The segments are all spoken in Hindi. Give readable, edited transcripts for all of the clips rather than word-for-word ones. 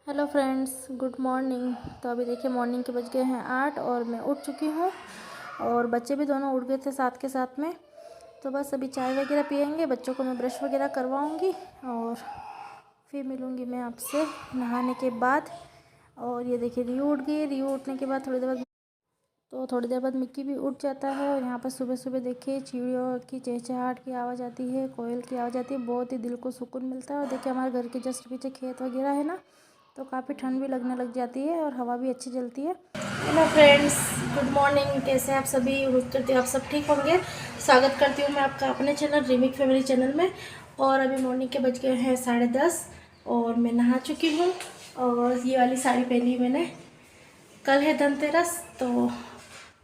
Hello friends, good morning. तो अभी देखिए मॉर्निंग के बज गए हैं 8 और मैं उठ चुकी हूँ और बच्चे भी दोनों उठ गए थे साथ के साथ में। तो बस अभी चाय वगैरह पियेंगे, बच्चों को मैं ब्रश वगैरह करवाऊँगी और फिर मिलूँगी मैं आपसे नहाने के बाद। और ये देखिए रियू उठ गई। रियू उठने के बाद थोड़ी देर बाद मिक्की भी उठ जाता है। और यहाँ पर सुबह सुबह देखिए चिड़ियों की चहचहाट की आवाज़ आती है, कोयल की आवाज़ आती है, बहुत ही दिल को सुकून मिलता है। और देखिए हमारे घर के जस्ट पीछे खेत वगैरह है ना, तो काफ़ी ठंड भी लगने लग जाती है और हवा भी अच्छी चलती है। Hello friends, good morning. कैसे आप सभी? उम्मीद करती हूँ आप सब ठीक होंगे। स्वागत करती हूँ मैं आपका अपने चैनल रीमिक फैमिली चैनल में। और अभी मॉर्निंग के बज गए हैं 10:30 और मैं नहा चुकी हूँ। और ये वाली साड़ी पहनी मैंने, कल है धनतेरस तो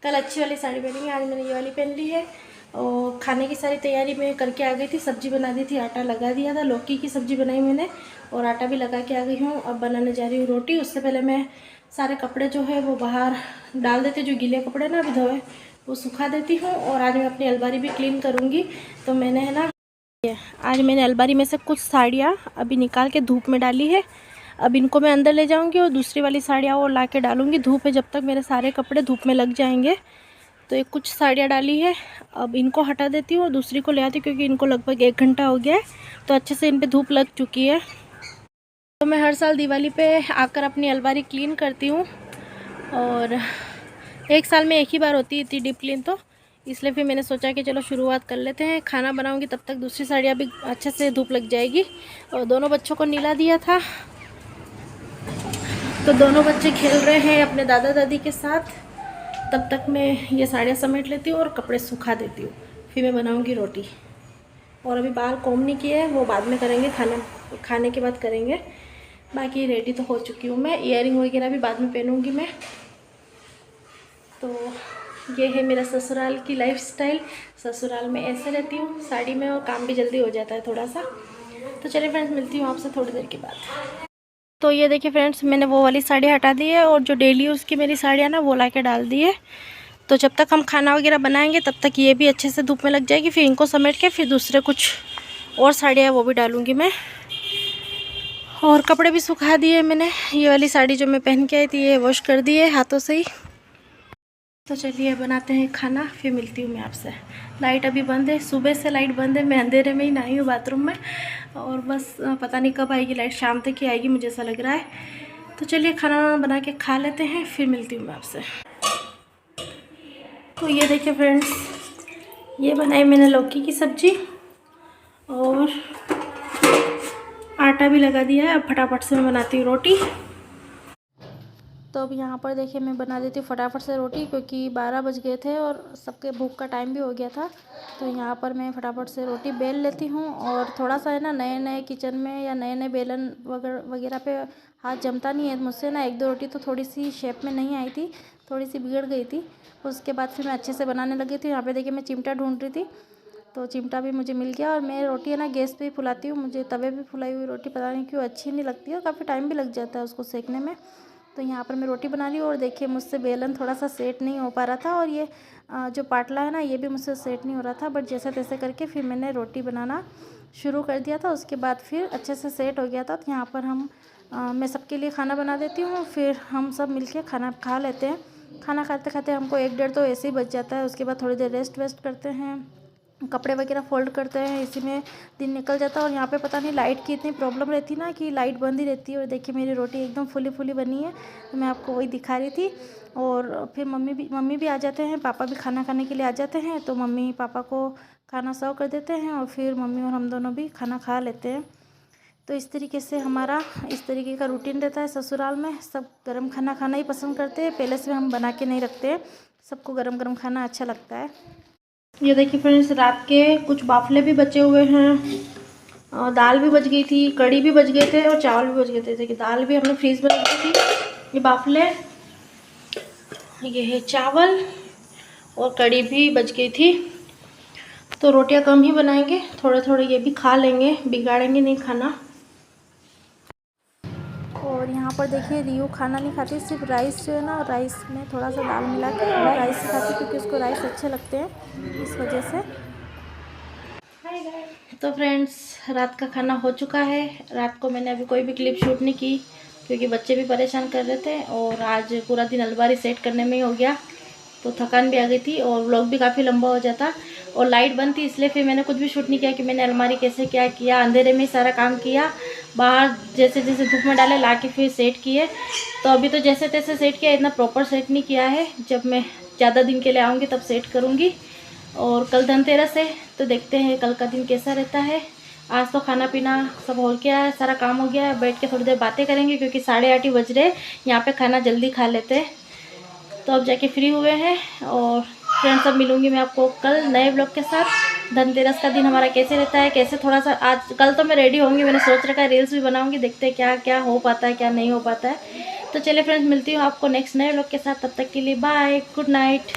कल अच्छी वाली साड़ी पहनी है, आज मैंने ये वाली पहन ली है। और खाने की सारी तैयारी मैं करके आ गई थी, सब्ज़ी बना दी थी, आटा लगा दिया था, लौकी की सब्ज़ी बनाई मैंने और आटा भी लगा के आ गई हूँ। अब बनाने जा रही हूँ रोटी। उससे पहले मैं सारे कपड़े जो है वो बाहर डाल देती, जो गीले कपड़े ना अभी धोए वो सुखा देती हूँ। और आज मैं अपनी अलमारी भी क्लीन करूँगी। तो मैंने है ना, आज मैंने अलमारी में से कुछ साड़ियाँ अभी निकाल के धूप में डाली है। अब इनको मैं अंदर ले जाऊंगी और दूसरी वाली साड़ियाँ और ला के डालूंगी धूप में, जब तक मेरे सारे कपड़े धूप में लग जाएंगे। तो ये कुछ साड़ियाँ डाली है, अब इनको हटा देती हूँ और दूसरी को ले आती हूँ, क्योंकि इनको लगभग 1 घंटा हो गया है तो अच्छे से इन पर धूप लग चुकी है। तो मैं हर साल दिवाली पे आकर अपनी अलमारी क्लीन करती हूँ और 1 साल में एक ही बार होती है इतनी डीप क्लीन, तो इसलिए फिर मैंने सोचा कि चलो शुरुआत कर लेते हैं। खाना बनाऊंगी तब तक दूसरी साड़ियाँ भी अच्छे से धूप लग जाएगी। और दोनों बच्चों को नीला दिया था तो दोनों बच्चे खेल रहे हैं अपने दादा दादी के साथ। तब तक मैं ये साड़ियाँ समेट लेती हूँ और कपड़े सुखा देती हूँ, फिर मैं बनाऊँगी रोटी। और अभी बाल कॉम्ब नहीं किए हैं, वो बाद में करेंगे, खाने के बाद करेंगे। बाकी रेडी तो हो चुकी हूँ मैं, ईयरिंग वगैरह भी बाद में पहनूँगी मैं। तो ये है मेरा ससुराल की लाइफस्टाइल। ससुराल में ऐसे रहती हूँ साड़ी में और काम भी जल्दी हो जाता है थोड़ा सा। तो चलिए फ्रेंड्स, मिलती हूँ आपसे थोड़ी देर के बाद। तो ये देखिए फ्रेंड्स, मैंने वो वाली साड़ी हटा दी है और जो डेली यूज़ की मेरी साड़ियाँ ना वो ला के डाल दी है। तो जब तक हम खाना वगैरह बनाएंगे तब तक ये भी अच्छे से धूप में लग जाएगी। फिर इनको समेट के फिर दूसरे कुछ और साड़ियाँ वो भी डालूँगी मैं। और कपड़े भी सुखा दिए मैंने। ये वाली साड़ी जो मैं पहन के आई थी ये वॉश कर दी है हाथों से ही। तो चलिए बनाते हैं खाना, फिर मिलती हूँ मैं आपसे। लाइट अभी बंद है, सुबह से लाइट बंद है, मैं अंधेरे में ही नहाई हूँ बाथरूम में। और बस पता नहीं कब आएगी लाइट, शाम तक ही आएगी मुझे ऐसा लग रहा है। तो चलिए खाना बना के खा लेते हैं, फिर मिलती हूँ मैं आपसे। तो ये देखिए फ्रेंड्स, ये बनाई मैंने लौकी की सब्ज़ी और आटा भी लगा दिया है। अब फटाफट से मैं बनाती हूँ रोटी। तो अब यहाँ पर देखिए मैं बना देती हूँ फटाफट से रोटी, क्योंकि 12 बज गए थे और सबके भूख का टाइम भी हो गया था। तो यहाँ पर मैं फटाफट से रोटी बेल लेती हूँ। और थोड़ा सा है ना, नए नए किचन में या नए नए बेलन वगैरह पे हाथ जमता नहीं है मुझसे ना। 1-2 रोटी तो थोड़ी सी शेप में नहीं आई थी, थोड़ी सी बिगड़ गई थी। उसके बाद फिर मैं अच्छे से बनाने लगी थी। यहाँ पर देखिए मैं चिमटा ढूंढ रही थी, तो चिमटा भी मुझे मिल गया। और मैं रोटी है ना गैस पे ही फुलाती हूँ, मुझे तवे पे फुलाई हुई रोटी पता नहीं क्यों अच्छी नहीं लगती है और काफ़ी टाइम भी लग जाता है उसको सेकने में। तो यहाँ पर मैं रोटी बना रही हूँ और देखिए मुझसे बेलन थोड़ा सा सेट नहीं हो पा रहा था। और ये जो पाटला है ना ये भी मुझसे सेट नहीं हो रहा था, बट जैसे तैसे करके फिर मैंने रोटी बनाना शुरू कर दिया था। उसके बाद फिर अच्छे से सेट हो गया था। तो यहाँ पर मैं सबके लिए खाना बना देती हूँ, फिर हम सब मिलके खाना खा लेते हैं। खाना खाते खाते हमको 1-1:30 तो ऐसे ही बच जाता है। उसके बाद थोड़ी देर रेस्ट वेस्ट करते हैं, कपड़े वगैरह फोल्ड करते हैं, इसी में दिन निकल जाता है। और यहाँ पे पता नहीं लाइट की इतनी प्रॉब्लम रहती है ना कि लाइट बंद ही रहती है। और देखिए मेरी रोटी एकदम फुली फुली बनी है, तो मैं आपको वही दिखा रही थी। और फिर मम्मी भी आ जाते हैं, पापा भी खाना खाने के लिए आ जाते हैं। तो मम्मी पापा को खाना सर्व कर देते हैं और फिर मम्मी और हम दोनों भी खाना खा लेते हैं। तो इस तरीके से हमारा इस तरीके का रूटीन रहता है ससुराल में। सब गर्म खाना खाना ही पसंद करते हैं, पहले से हम बना के नहीं रखते हैं, सबको गरम गरम खाना अच्छा लगता है। ये देखिए फ्रेंड्स, रात के कुछ बाफले भी बचे हुए हैं और दाल भी बच गई थी, कड़ी भी बच गए थे और चावल भी बच गए थे। देखिए दाल भी हमने फ्रीज में रखी थी, ये बाफले, ये है चावल और कड़ी भी बच गई थी। तो रोटियां कम ही बनाएंगे, थोड़े थोड़े ये भी खा लेंगे, बिगाड़ेंगे नहीं खाना। और यहाँ पर देखिए रियू खाना नहीं खाती, सिर्फ राइस जो है ना, राइस में थोड़ा सा दाल मिला के वो राइस ही खाती, क्योंकि उसको राइस अच्छे लगते हैं इस वजह से। तो फ्रेंड्स, रात का खाना हो चुका है। रात को मैंने अभी कोई भी क्लिप शूट नहीं की, क्योंकि बच्चे भी परेशान कर रहे थे और आज पूरा दिन अलमारी सेट करने में ही हो गया, तो थकान भी आ गई थी और व्लॉग भी काफ़ी लंबा हो जाता। और लाइट बंद थी इसलिए फिर मैंने कुछ भी शूट नहीं किया कि मैंने अलमारी कैसे क्या किया, अंधेरे में ही सारा काम किया। बाहर जैसे जैसे धूप में डाले ला के फिर सेट किए। तो अभी तो जैसे तैसे सेट किया, इतना प्रॉपर सेट नहीं किया है। जब मैं ज़्यादा दिन के लिए आऊँगी तब सेट करूँगी। और कल धनतेरस है, तो देखते हैं कल का दिन कैसा रहता है। आज तो खाना पीना सब हो गया है, सारा काम हो गया है। बैठ के थोड़ी देर बातें करेंगे क्योंकि 8:30 ही बज रहे। यहाँ पे खाना जल्दी खा लेते हैं। तो अब जाके फ्री हुए हैं और फ्रेंड्स सब मिलूंगी मैं आपको कल नए ब्लॉग के साथ। धनतेरस का दिन हमारा कैसे रहता है, कैसे थोड़ा सा आज कल तो मैं रेडी होंगी, मैंने सोच रखा है रील्स भी बनाऊंगी, देखते हैं क्या क्या हो पाता है क्या नहीं हो पाता है। तो चलिए फ्रेंड्स, मिलती हूँ आपको नेक्स्ट नए ब्लॉग के साथ। तब तक के लिए बाय, गुड नाइट।